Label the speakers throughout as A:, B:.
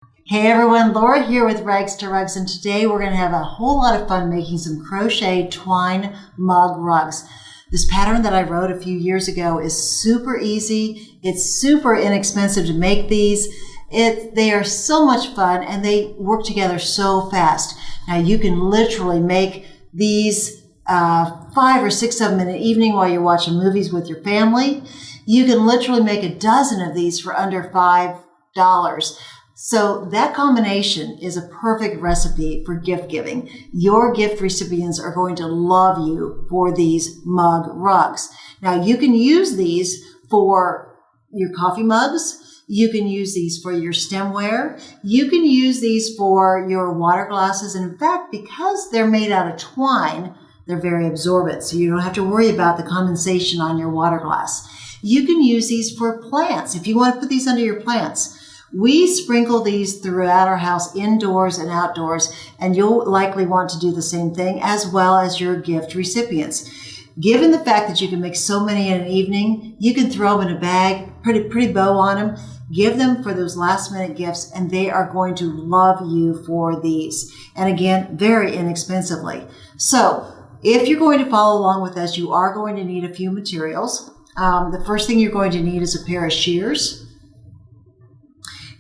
A: Hey everyone, Laura here with Rags to Rugs, and today we're going to have a whole lot of fun making some crochet twine mug rugs. This pattern that I wrote a few years ago is super easy. It's super inexpensive to make these. They are so much fun and they work together so fast. Now you can literally make these 5 or 6 of them in an evening while you're watching movies with your family. You can literally make a dozen of these for under $5. So that combination is a perfect recipe for gift giving. Your gift recipients are going to love you for these mug rugs. Now you can use these for your coffee mugs. You can use these for your stemware. You can use these for your water glasses. And in fact, because they're made out of twine, they're very absorbent. So you don't have to worry about the condensation on your water glass. You can use these for plants. If you want to put these under your plants, we sprinkle these throughout our house, indoors and outdoors, and you'll likely want to do the same thing as well as your gift recipients. Given the fact that you can make so many in an evening, you can throw them in a bag, put a pretty bow on them, give them for those last minute gifts, and they are going to love you for these. And again, very inexpensively. So if you're going to follow along with us, you are going to need a few materials. The first thing you're going to need is a pair of shears.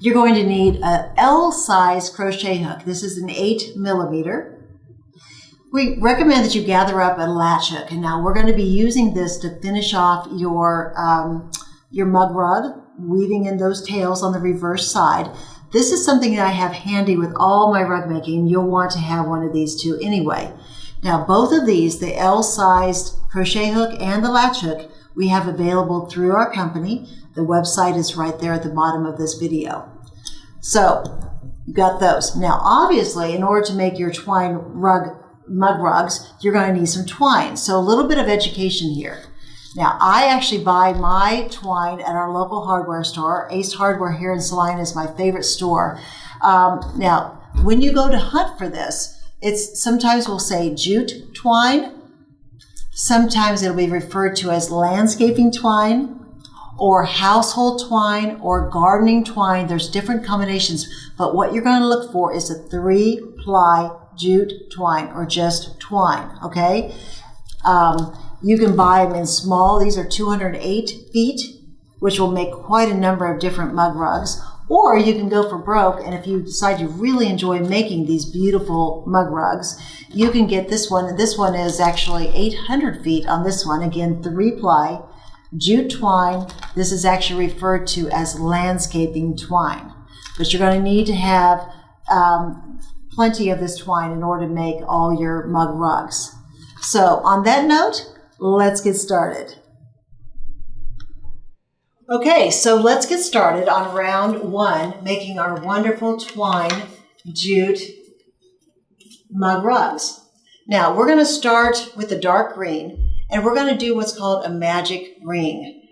A: You're going to need an L-size crochet hook. This is an 8 millimeter. We recommend that you gather up a latch hook. And now we're going to be using this to finish off your mug rug, weaving in those tails on the reverse side. This is something that I have handy with all my rug making. You'll want to have one of these too anyway. Now both of these, the L-sized crochet hook and the latch hook, we have available through our company. The website is right there at the bottom of this video. So you got those. Now, obviously, in order to make your twine mug rugs, you're going to need some twine. So a little bit of education here. Now, I actually buy my twine at our local hardware store. Ace Hardware here in Salina is my favorite store. Now, when you go to hunt for this, it's sometimes we'll say jute twine. Sometimes it'll be referred to as landscaping twine, or household twine, or gardening twine. There's different combinations, but what you're going to look for is a 3-ply jute twine, or just twine, okay? You can buy them in small. These are 208 feet, which will make quite a number of different mug rugs. Or you can go for broke, and if you decide you really enjoy making these beautiful mug rugs, you can get this one. This one is actually 800 feet on this one. Again, 3-ply jute twine. This is actually referred to as landscaping twine. But you're going to need to have plenty of this twine in order to make all your mug rugs. So on that note, let's get started. Okay, so let's get started on round 1, making our wonderful twine jute mug rugs. Now, we're going to start with the dark green, and we're going to do what's called a magic ring.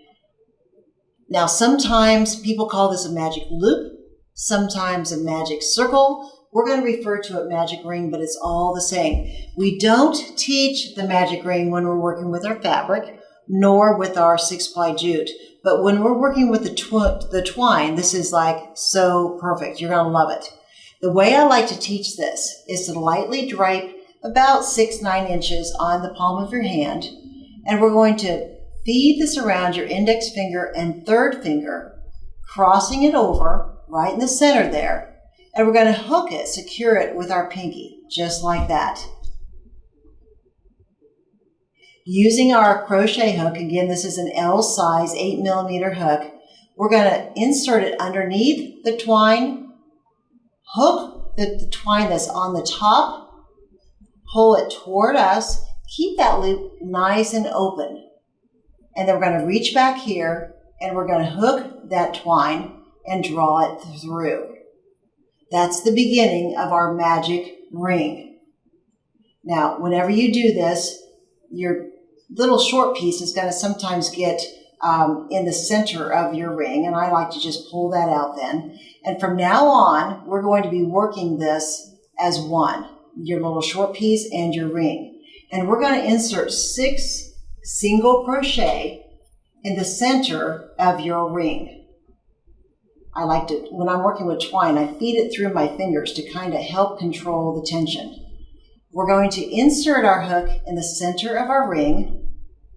A: Now, sometimes people call this a magic loop, sometimes a magic circle. We're going to refer to it magic ring, but it's all the same. We don't teach the magic ring when we're working with our fabric, nor with our 6-ply jute. But when we're working with the twine, this is like so perfect. You're going to love it. The way I like to teach this is to lightly drape about 6-9 inches on the palm of your hand. And we're going to feed this around your index finger and third finger, crossing it over right in the center there. And we're going to hook it, secure it with our pinky, just like that. Using our crochet hook, again, this is an L size 8 millimeter hook, we're going to insert it underneath the twine, hook the twine that's on the top, pull it toward us, keep that loop nice and open. And then we're going to reach back here and we're going to hook that twine and draw it through. That's the beginning of our magic ring. Now, whenever you do this, your little short piece is going to sometimes get in the center of your ring, and I like to just pull that out then. And from now on, we're going to be working this as one, your little short piece and your ring. And we're going to insert 6 single crochet in the center of your ring. I like to, when I'm working with twine, I feed it through my fingers to kind of help control the tension. We're going to insert our hook in the center of our ring,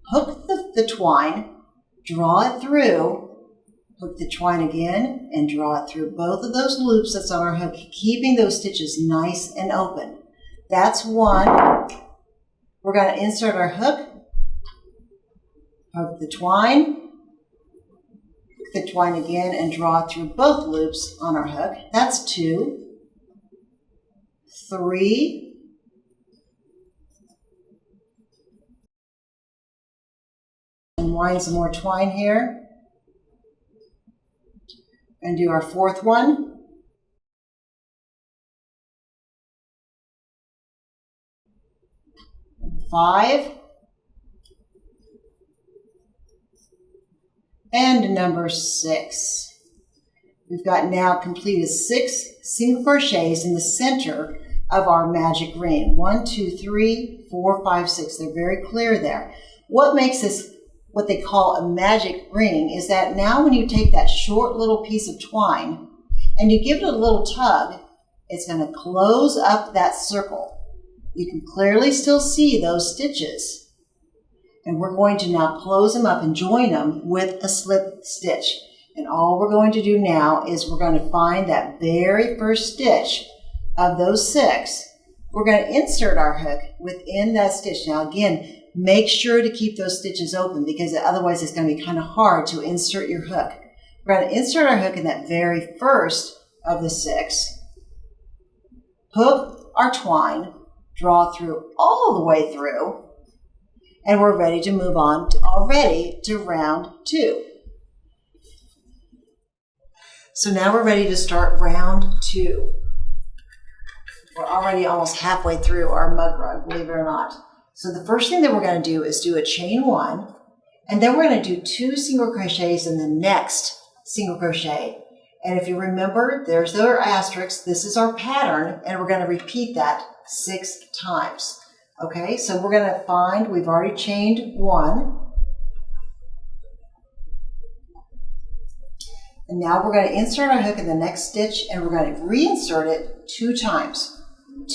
A: hook the twine, draw it through, hook the twine again, and draw it through both of those loops that's on our hook, keeping those stitches nice and open. That's one. We're going to insert our hook, hook the twine, hook the twine again, and draw it through both loops on our hook. That's 2, 3, and wind some more twine here. And do our 4th one. And 5. And number 6. We've got now completed 6 single crochets in the center of our magic ring. 1, 2, 3, 4, 5, 6. They're very clear there. What makes this what they call a magic ring is that now when you take that short little piece of twine and you give it a little tug, it's going to close up that circle. You can clearly still see those stitches. And we're going to now close them up and join them with a slip stitch. And all we're going to do now is we're going to find that very first stitch of those 6. We're going to insert our hook within that stitch. Now again, make sure to keep those stitches open because otherwise it's going to be kind of hard to insert your hook. We're going to insert our hook in that very first of the 6, hook our twine, draw through all the way through, and we're ready to move on already to round 2. So now we're ready to start round 2. We're already almost halfway through our mug rug, believe it or not. So the first thing that we're going to do is do a chain 1, and then we're going to do 2 single crochets in the next single crochet. And if you remember, there's our asterisk. This is our pattern, and we're going to repeat that 6 times. Okay, so we're going to find, we've already chained 1. And now we're going to insert our hook in the next stitch, and we're going to reinsert it 2 times.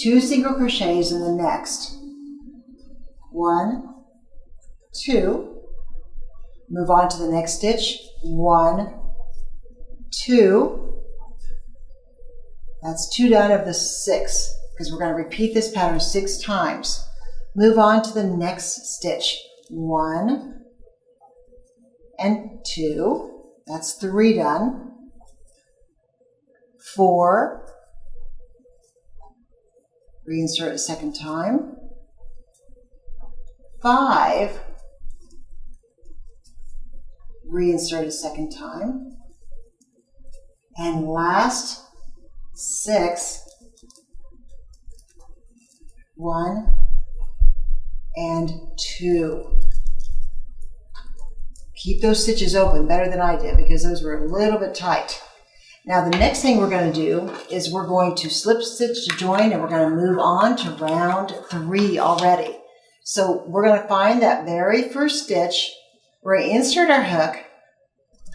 A: 2 single crochets in the next. 1, 2, move on to the next stitch, 1, 2, that's 2 done of the 6, because we're going to repeat this pattern 6 times. Move on to the next stitch, 1 and 2, that's 3 done, 4, reinsert a 2nd time, 5, reinsert a 2nd time, and last 6, 1 and 2. Keep those stitches open better than I did because those were a little bit tight. Now the next thing we're going to do is we're going to slip stitch to join, and we're going to move on to round 3 already. So we're going to find that very first stitch, we're going to insert our hook,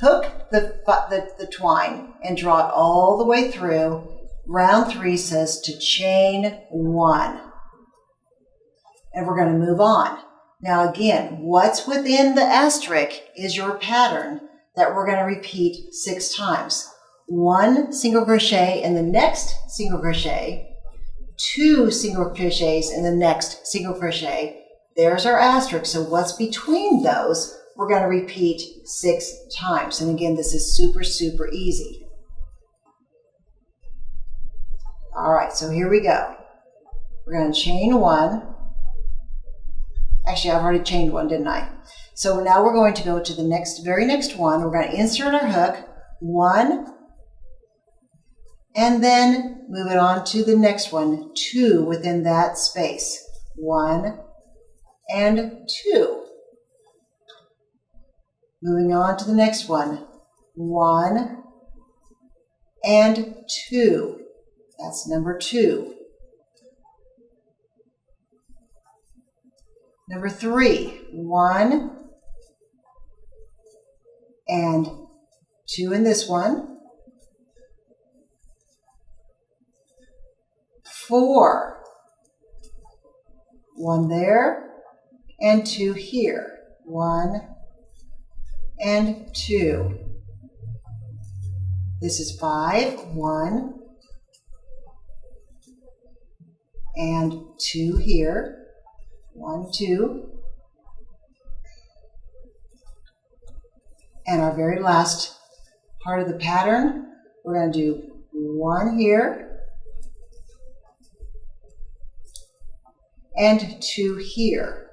A: hook the twine, and draw it all the way through. Round 3 says to chain 1. And we're going to move on. Now again, what's within the asterisk is your pattern that we're going to repeat 6 times. 1 single crochet in the next single crochet, 2 single crochets in the next single crochet. There's our asterisk. So what's between those, we're going to repeat 6 times. And again, this is super, super easy. All right, so here we go. We're going to chain 1. Actually, I've already chained 1, didn't I? So now we're going to go to the very next one. We're going to insert our hook, 1, and then move it on to the next one, 2 within that space. 1 and 2. Moving on to the next one, 1 and 2. That's number 2. Number 3, 1 and 2 in this one. 4. 1 there, and 2 here. 1 and 2. This is 5. 1 and 2 here. 1, 2. And our very last part of the pattern, we're going to do 1 here and 2 here.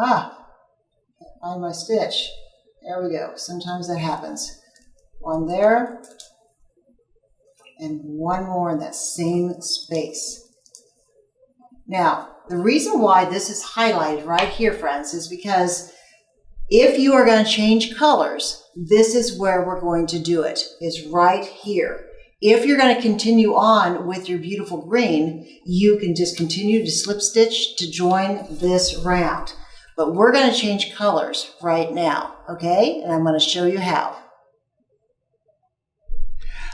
A: Can't find my stitch. There we go. Sometimes that happens. 1 there and 1 more in that same space. Now, the reason why this is highlighted right here, friends, is because if you are going to change colors, this is where we're going to do it, is right here. If you're going to continue on with your beautiful green, you can just continue to slip stitch to join this round. But we're going to change colors right now, okay? And I'm going to show you how.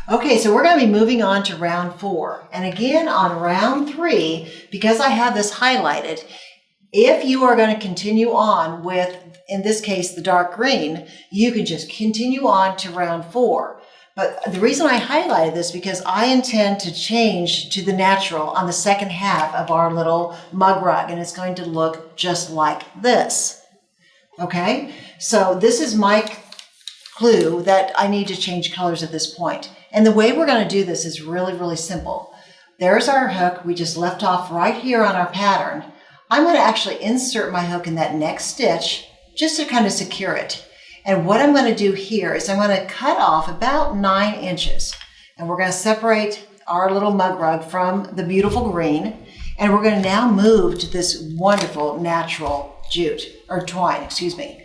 A: Okay, so we're going to be moving on to round 4. And again, on round 3, because I have this highlighted, if you are going to continue on with, in this case, the dark green, you can just continue on to round 4. But the reason I highlighted this because I intend to change to the natural on the second half of our little mug rug, and it's going to look just like this. Okay, so this is my clue that I need to change colors at this point. And the way we're going to do this is really, really simple. There's our hook. We just left off right here on our pattern. I'm going to actually insert my hook in that next stitch just to kind of secure it. And what I'm going to do here is I'm going to cut off about 9 inches. And we're going to separate our little mug rug from the beautiful green. And we're going to now move to this wonderful natural jute, or twine, excuse me.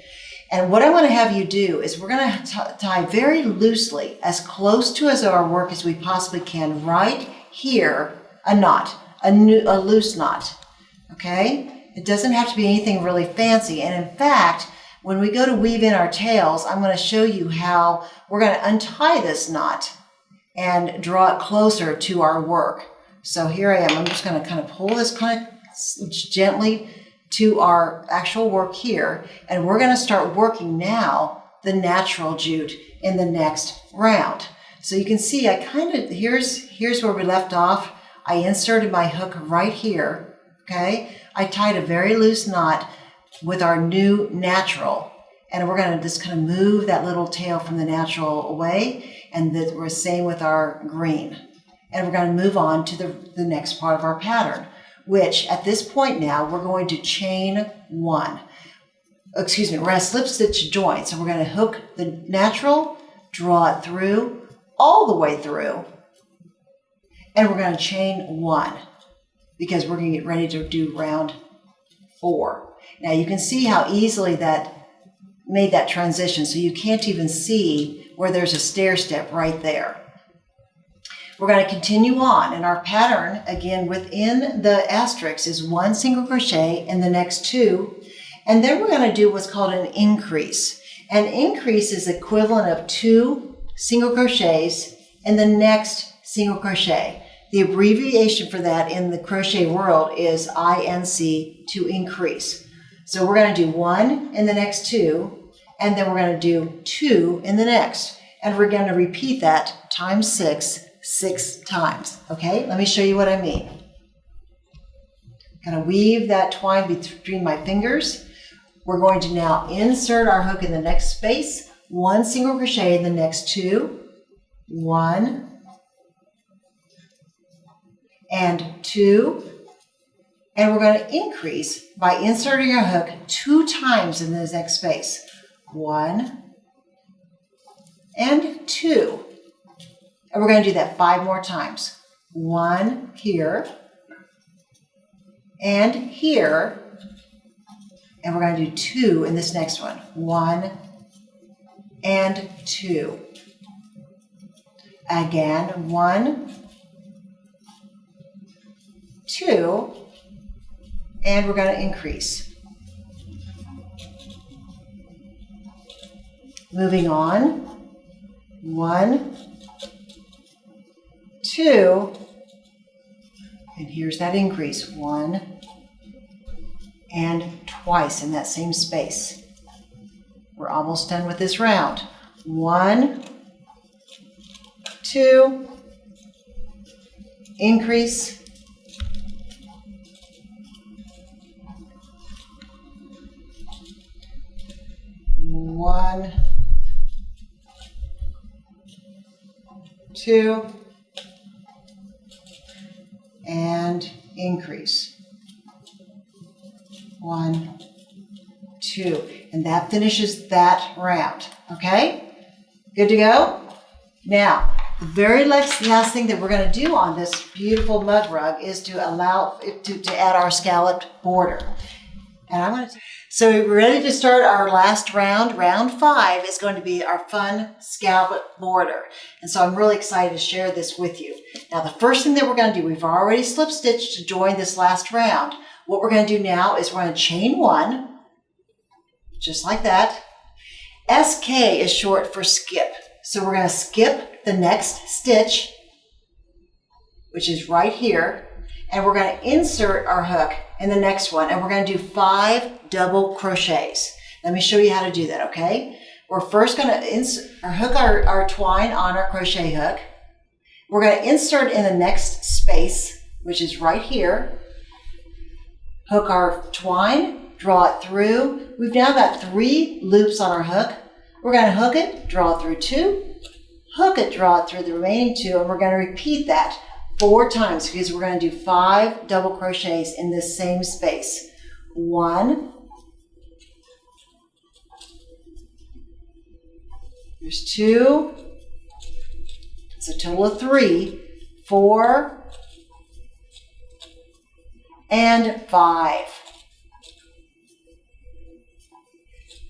A: And what I want to have you do is we're going to tie very loosely, as close to as our work as we possibly can, right here, a knot, a loose knot, okay? It doesn't have to be anything really fancy. And in fact, when we go to weave in our tails, I'm going to show you how we're going to untie this knot and draw it closer to our work. So here I am. I'm just going to kind of pull this kind of gently to our actual work here, and we're going to start working now the natural jute in the next round. So you can see I kind of, here's where we left off. I inserted my hook right here, okay? I tied a very loose knot with our new natural, and we're going to just kind of move that little tail from the natural away, and we're the same with our green. And we're going to move on to the next part of our pattern, which at this point now, we're going to chain 1. Excuse me, we're going to slip stitch join. So we're going to hook the natural, draw it through, all the way through, and we're going to chain 1 because we're going to get ready to do round 4. Now you can see how easily that made that transition, so you can't even see where there's a stair step right there. We're going to continue on, and our pattern, again, within the asterisk is 1 single crochet in the next 2, and then we're going to do what's called an increase. An increase is equivalent of 2 single crochets in the next single crochet. The abbreviation for that in the crochet world is INC, to increase. So we're going to do 1 in the next 2, and then we're going to do 2 in the next, and we're going to repeat that times 6 times. Okay, let me show you what I mean. I'm going to weave that twine between my fingers. We're going to now insert our hook in the next space, 1 single crochet in the next 2, 1 and 2, and we're going to increase by inserting our hook 2 times in this next space, 1 and 2. And we're going to do that 5 more times. 1 here, and here, and we're going to do 2 in this next one. 1 and 2. Again, 1, 2, and we're going to increase. Moving on, 1, 2, and here's that increase, 1, and twice in that same space. We're almost done with this round. 1, 2, increase, 1, 2, and increase, 1, 2, and that finishes that round. Okay, good to go. Now the very last thing that we're going to do on this beautiful mug rug is to allow it to add our scalloped border. And I'm going to. So we're ready to start our last round. Round 5 is going to be our fun scalloped border. And so I'm really excited to share this with you. Now the first thing that we're going to do, we've already slip stitched to join this last round. What we're going to do now is we're going to chain 1, just like that. SK is short for skip. So we're going to skip the next stitch, which is right here, and we're going to insert our hook in the next one, and we're going to do 5 double crochets. Let me show you how to do that, okay? We're first going to hook our twine on our crochet hook. We're going to insert in the next space, which is right here. Hook our twine, draw it through. We've now got 3 loops on our hook. We're going to hook it, draw it through 2, hook it, draw it through the remaining 2, and we're going to repeat that 4 times because we're going to do 5 double crochets in this same space. 1, there's 2, it's a total of 3, 4, and 5.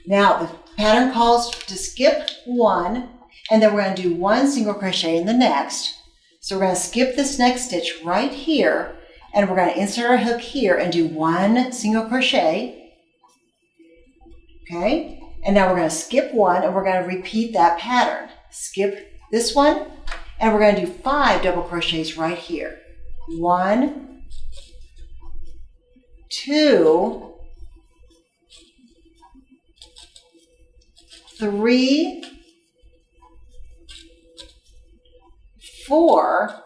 A: Now the pattern calls to skip 1, and then we're going to do 1 single crochet in the next. So we're going to skip this next stitch right here, and we're going to insert our hook here and do 1 single crochet. Okay, and now we're going to skip 1, and we're going to repeat that pattern. Skip this one, and we're going to do 5 double crochets right here. 1, 2, 3, 4,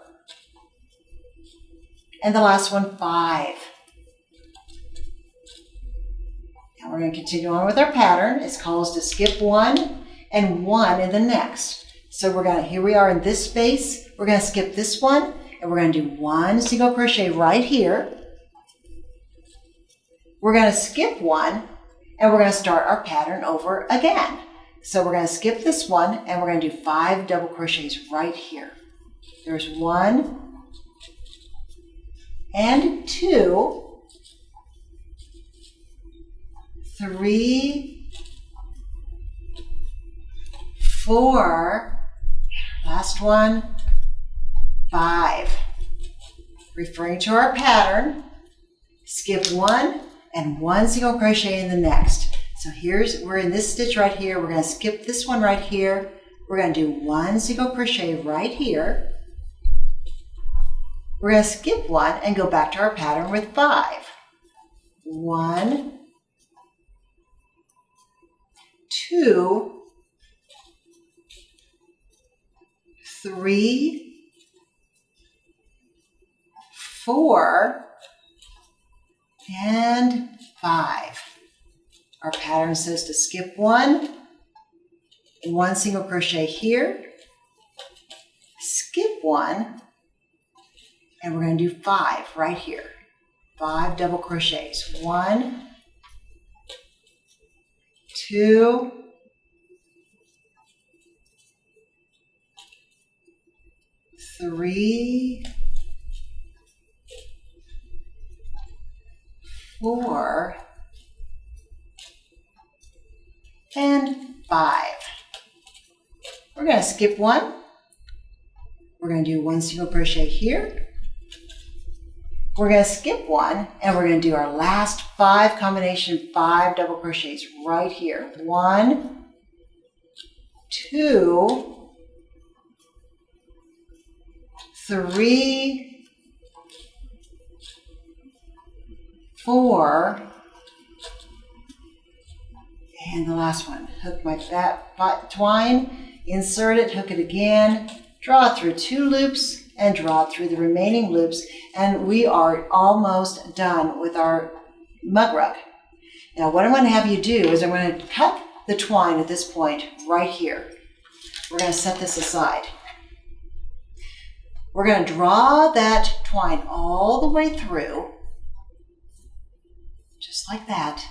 A: and the last one, 5. Now we're going to continue on with our pattern. It's called to skip 1 and 1 in the next. So we're going to, here we are in this space. We're going to skip this one, and we're going to do 1 single crochet right here. We're going to skip 1, and we're going to start our pattern over again. So we're going to skip this one, and we're going to do 5 double crochets right here. There's 1 and 2, 3, 4, last one, 5. Referring to our pattern, skip 1 and 1 single crochet in the next. So we're in this stitch right here. We're going to skip this one right here. We're going to do 1 single crochet right here. We're going to skip 1 and go back to our pattern with 5. 1, 2, 3, 4, and 5. Our pattern says to skip 1, 1 single crochet here, skip 1, and we're going to do 5 right here. 5 double crochets. 1, 2, 3, 4, and 5. We're going to skip 1. We're going to do 1 single crochet here. We're going to skip 1, and we're going to do our last 5 combination 5 double crochets right here. 1, 2, 3, 4, and the last one. Hook my twine, insert it, hook it again, draw it through 2 loops, and draw it through the remaining loops, and we are almost done with our mug rug. Now what I'm going to have you do is I'm going to cut the twine at this point right here. We're going to set this aside. We're going to draw that twine all the way through, just like that,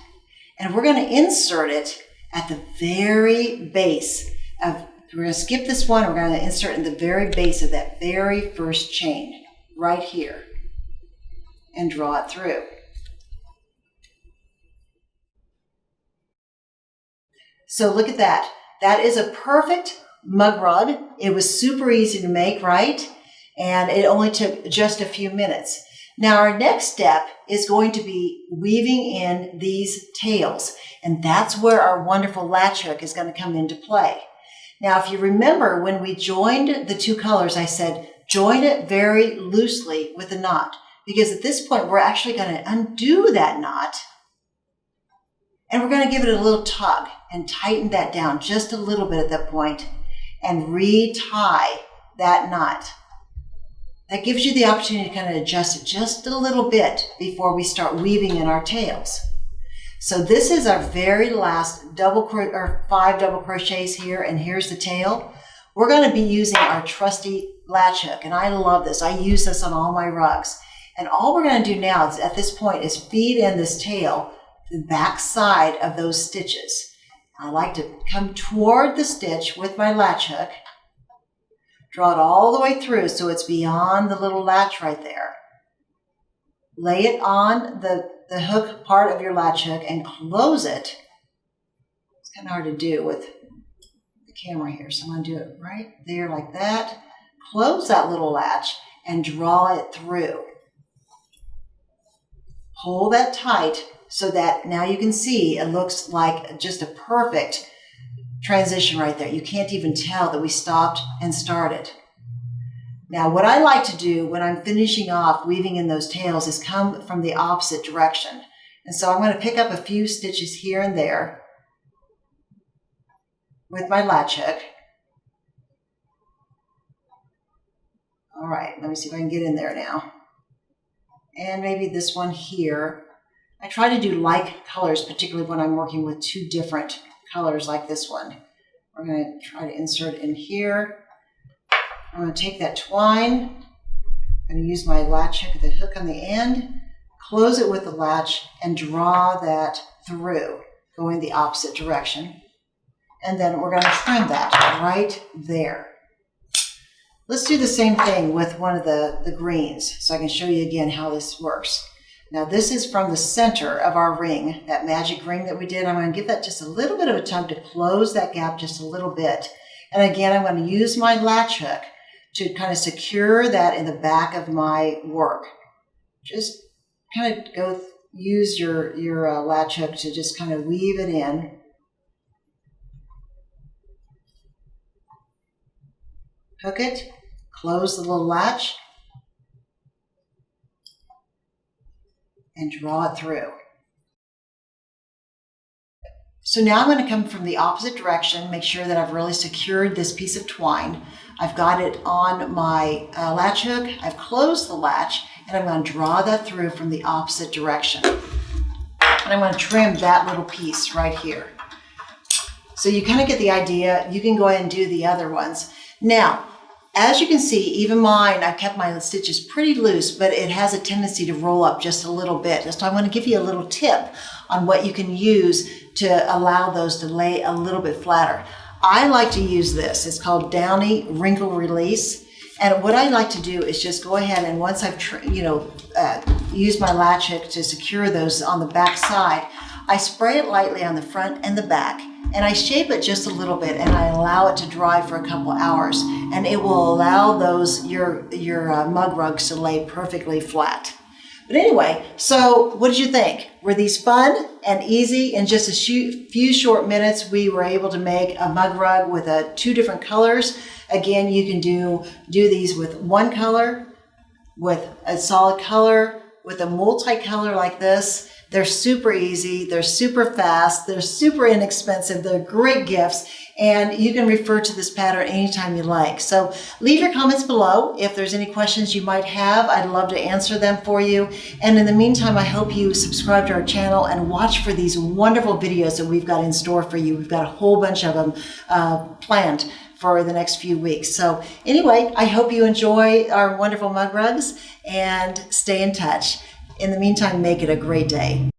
A: and we're going to insert it at the very base of, we're going to skip this one, we're going to insert in the very base of that very first chain, right here, and draw it through. So look at that. That is a perfect mug rug. It was super easy to make, right? And it only took just a few minutes. Now our next step is going to be weaving in these tails, and that's where our wonderful latch hook is going to come into play. Now if you remember when we joined the 2 colors, I said join it very loosely with a knot, because at this point we're actually going to undo that knot, and we're going to give it a little tug and tighten that down just a little bit at that point and retie that knot. That gives you the opportunity to kind of adjust it just a little bit before we start weaving in our tails. So this is our very last 5 double crochets here, and here's the tail. We're going to be using our trusty latch hook, and I love this. I use this on all my rugs. And all we're going to do now is, at this point, is feed in this tail to the back side of those stitches. I like to come toward the stitch with my latch hook, draw it all the way through so it's beyond the little latch right there. Lay it on the hook part of your latch hook and close it. It's kind of hard to do with the camera here, so I'm going to do it right there like that. Close that little latch and draw it through. Pull that tight so that now you can see it looks like just a perfect transition right there. You can't even tell that we stopped and started. Now what I like to do when I'm finishing off weaving in those tails is come from the opposite direction. And so I'm going to pick up a few stitches here and there with my latch hook. All right, let me see if I can get in there now. And maybe this one here. I try to do like colors, particularly when I'm working with 2 different colors like this one. We're going to try to insert in here. I'm going to take that twine. I'm going to use my latch hook, the hook on the end, close it with the latch, and draw that through, going the opposite direction. And then we're going to trim that right there. Let's do the same thing with one of the greens so I can show you again how this works. Now this is from the center of our ring, that magic ring that we did. I'm going to give that just a little bit of a tug to close that gap just a little bit. And again, I'm going to use my latch hook to kind of secure that in the back of my work. Just kind of use your latch hook to just kind of weave it in. Hook it, close the little latch, and draw it through. So now I'm going to come from the opposite direction, make sure that I've really secured this piece of twine. I've got it on my latch hook, I've closed the latch, and I'm going to draw that through from the opposite direction. And I'm going to trim that little piece right here. So you kind of get the idea. You can go ahead and do the other ones. Now, as you can see, even mine, I've kept my stitches pretty loose, but it has a tendency to roll up just a little bit. So I'm going to give you a little tip on what you can use to allow those to lay a little bit flatter. I like to use this. It's called Downy Wrinkle Release. And what I like to do is just go ahead and once I've used my latch hook to secure those on the back side, I spray it lightly on the front and the back. And I shape it just a little bit and I allow it to dry for a couple hours, and it will allow your mug rugs to lay perfectly flat. But anyway, so what did you think? Were these fun and easy? In just a few short minutes, we were able to make a mug rug with 2 different colors. Again, you can do these with one color, with a solid color, with a multicolor like this. They're super easy, they're super fast, they're super inexpensive, they're great gifts, and you can refer to this pattern anytime you like. So leave your comments below if there's any questions you might have. I'd love to answer them for you. And in the meantime, I hope you subscribe to our channel and watch for these wonderful videos that we've got in store for you. We've got a whole bunch of them planned for the next few weeks. So anyway, I hope you enjoy our wonderful mug rugs and stay in touch. In the meantime, make it a great day.